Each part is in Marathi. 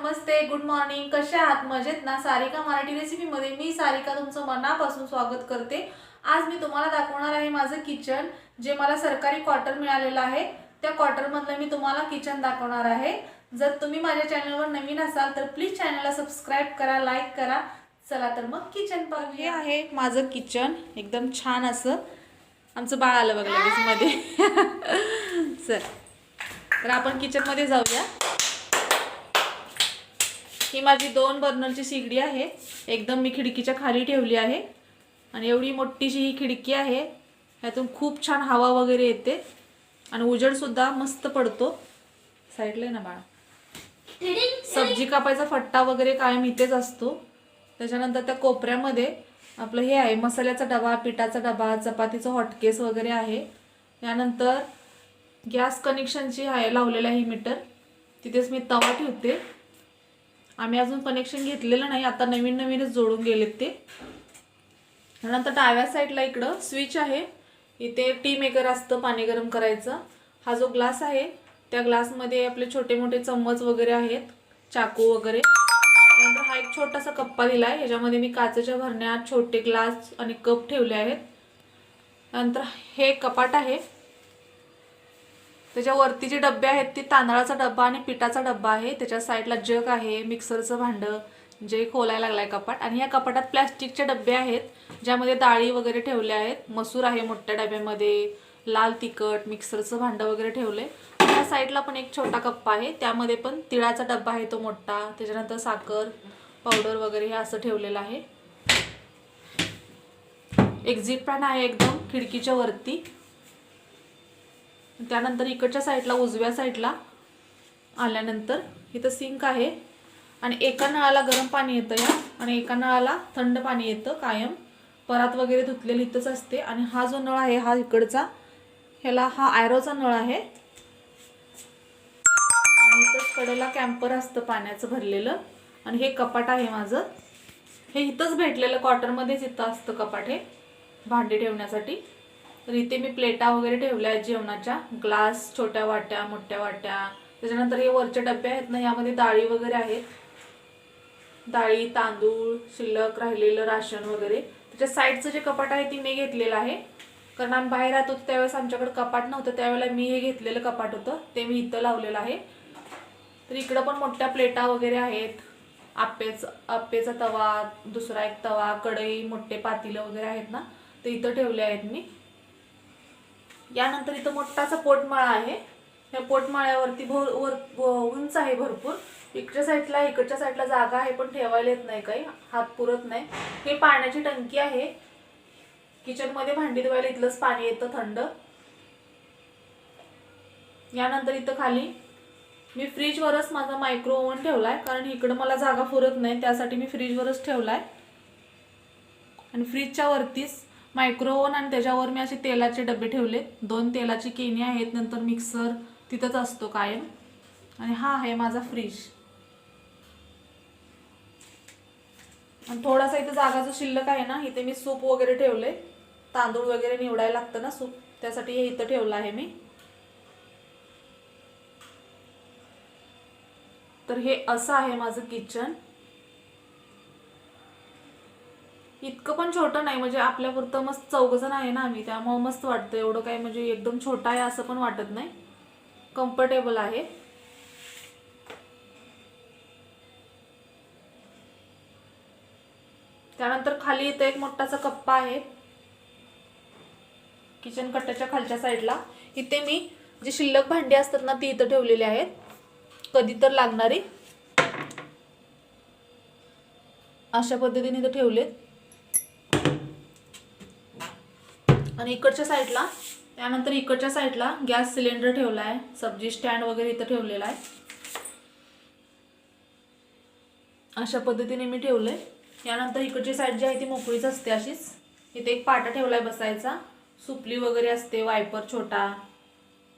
नमस्ते, गुड मॉर्निंग. कशा आहात? मजेत ना? सारिका मराठी रेसिपीमध्ये मी सारिका तुमचं मनापासून स्वागत करते. आज मी तुम्हाला दाखवणार आहे माझं किचन, जे मला सरकारी क्वार्टर मिळालेलं आहे. त्या क्वार्टरमधलं मी तुम्हाला किचन दाखवणार आहे. जर तुम्ही माझ्या चॅनलवर नवीन असाल तर प्लीज चॅनलला सबस्क्राईब करा, लाईक करा. चला तर मग किचन पाहूया. हे आहे माझं किचन, एकदम छान असं. आमचं बाळ आलं बघा लगेच मध्ये. चल तर आपण किचनमध्ये जाऊया. ही माझी 2 बर्नरची शेगडी आहे. एकदम मी खिडकीच्या खाली ठेवली आहे आणि एवढी मोठीशी ही खिडकी आहे. यातून खूप छान हवा वगैरे येते आणि उजेड सुद्धा मस्त पडतो. साईडला आहे ना बाळा. सब्जी कापायचा फट्टा वगैरे कायम इथेच असतो. त्याच्यानंतर त्या कोपऱ्यामध्ये आपलं हे आहे मसाल्याचा डबा, पिठाचा डबा, चपातीचं हॉटकेस वगैरे आहे. यानंतर गॅस कनेक्शनची आहे लावलेलं आहे मीटर. तिथेच मी तवा ठेवते. आम्ही अजून कनेक्शन घेतलेलं नाही, आता नवीन नवीनच जोडून गेलेत ते. नंतर डाव्या साईडला इकडं स्विच आहे. इथे टी मेकर असतं पाणी गरम करायचं. हा जो ग्लास आहे त्या ग्लासमध्ये आपले छोटे मोठे चम्मच वगैरे आहेत, चाकू वगैरे. नंतर हा एक छोटासा कप्पा दिला आहे, ह्याच्यामध्ये मी काचेच्या भरण्या, छोटे ग्लास आणि कप ठेवले आहेत. नंतर हे कपाट आहे. त्याच्यावरती जे डब्बे आहेत ते तांदळाचा डब्बा आणि पिठाचा डब्बा आहे. त्याच्या साईडला जग आहे, मिक्सरचं भांडं जे खोलायला लागलाय कपाट. आणि या कपाटात प्लॅस्टिकचे डब्बे आहेत ज्यामध्ये डाळी वगैरे ठेवल्या आहेत. मसूर आहे मोठ्या डब्यामध्ये, लाल तिखट, मिक्सरचं भांडं वगैरे ठेवले. त्या साईडला पण एक छोटा कप्पा आहे, त्यामध्ये पण तिळाचा डब्बा आहे तो मोठा. त्याच्यानंतर साखर पावडर वगैरे हे असं ठेवलेलं आहे. एक्झिट पॅन आहे एकदम खिडकीच्या वरती. त्यानंतर इकडच्या साईडला उजव्या साईडला आल्यानंतर इथं सिंक आहे आणि एका नळाला गरम पाणी येतं या आणि एका नळाला थंड पाणी येतं कायम. परात वगैरे धुतलेली इथंच असते. आणि हा जो नळ आहे हा इकडचा, ह्याला हा आयरोचा नळ आहे. आणि इथंच कडेला कॅम्पर असतं पाण्याचं भरलेलं. आणि हे कपाट आहे माझं, हे इथंच भेटलेलं क्वार्टरमध्येच इथं असतं कपाट हे भांडी ठेवण्यासाठी. तर इथे मी प्लेटा वगैरे ठेवल्या आहेत जेवणाच्या, ग्लास, छोट्या वाट्या, मोठ्या वाट्या. त्याच्यानंतर हे वरचे डबे आहेत ना, यामध्ये डाळी वगैरे आहेत. डाळी, तांदूळ, शिल्लक राहिलेलं राशन वगैरे. त्याच्या साईडचं जे कपाट आहे ते मी घेतलेलं आहे, कारण आम्ही बाहेर राहत होतो त्यावेळेस आमच्याकडे कपाट नव्हतं. त्यावेळेला मी हे घेतलेलं कपाट होतं, ते मी इथं लावलेलं आहे. तर इकडं पण मोठ्या प्लेटा वगैरे आहेत. आप्पेचा तवा, दुसरा एक तवा, कढई, मोठे पातेलं वगैरे आहेत ना, ते इथं ठेवले आहेत मी. यानंतर इथं मोठासा पोटमाळा आहे. या पोटमाळ्यावरती उंच आहे भरपूर. इकडच्या साईडला जागा आहे पण ठेवायला येत नाही, काही हात पुरत नाही. हे पाण्याची टंकी आहे. किचनमध्ये भांडी धुवायला इथलंच पाणी येतं थंड. यानंतर इथं खाली मी फ्रीजवरच माझा मायक्रो ओव्हन ठेवलाय, कारण इकडं मला जागा पुरत नाही, त्यासाठी मी फ्रीजवरच ठेवलाय. आणि फ्रीजच्या वरतीच मायक्रो ओव्हन आणि त्याच्यावर मी असे तेलाचे डबे ठेवलेत. 2 तेलाची केनी आहेत. नंतर मिक्सर तिथंच असतो कायम. आणि हा आहे माझा फ्रीज. आणि थोडासा इथं जागा जो शिल्लक आहे ना, इथे मी सूप वगैरे ठेवले. तांदूळ वगैरे निवडायला लागतं ना सूप, त्यासाठी हे इथं ठेवलं आहे मी. तर हे असं आहे माझं किचन. इतकं पण छोटं नाही, म्हणजे आपल्यापुरतं मस्त 4 जण आहे ना आम्ही, त्यामुळे मस्त वाटतं. एवढं काय म्हणजे एकदम छोटा आहे असं पण वाटत नाही, कम्फर्टेबल आहे. त्यानंतर खाली इथे एक मोठासा कप्पा आहे किचन कट्ट्याच्या खालच्या साईडला. इथे मी जी शिल्लक भांडी असतात ना ती इथं ठेवलेली आहेत, कधी तर लागणारी. अशा पद्धतीने इथं ठेवलेत. आणि इकडच्या साईडला, त्यानंतर इकडच्या साईडला गॅस सिलेंडर ठेवला आहे. सब्जी स्टँड वगैरे इथं ठेवलेला आहे. अशा पद्धतीने मी ठेवलंय. यानंतर इकडची साईड जी आहे ती मोकळीच असते अशीच. इथे एक पाटा ठेवलाय बसायचा, सुपली वगैरे असते, वायपर छोटा,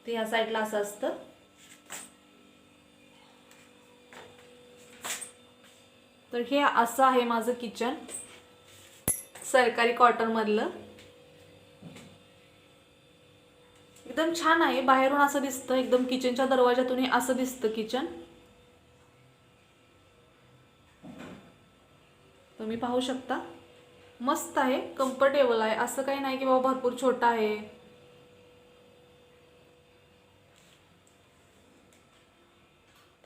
ते ह्या साईडला असं असतं. तर हे असं आहे माझं किचन सरकारी क्वार्टर मधलं. एकदम छान आहे. बाहेरून असं दिसतं, एकदम किचनच्या दरवाजातून असं दिसतं किचन. तुम्ही पाहू शकता, मस्त आहे, कम्फर्टेबल आहे, असं काही नाही की बाबा भरपूर छोटा आहे.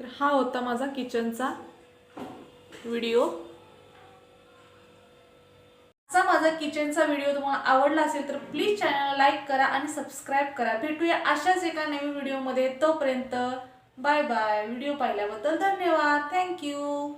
तर हा होता माझा किचनचा व्हिडिओ. असा माझा किचनचा व्हिडिओ तुम्हाला आवडला असेल तर प्लीज चॅनलला लाईक करा आणि सबस्क्राईब करा. भेटूया अशाच एका नवीन व्हिडिओमध्ये. तोपर्यंत बाय बाय. व्हिडिओ पाहिल्याबद्दल धन्यवाद. थँक्यू.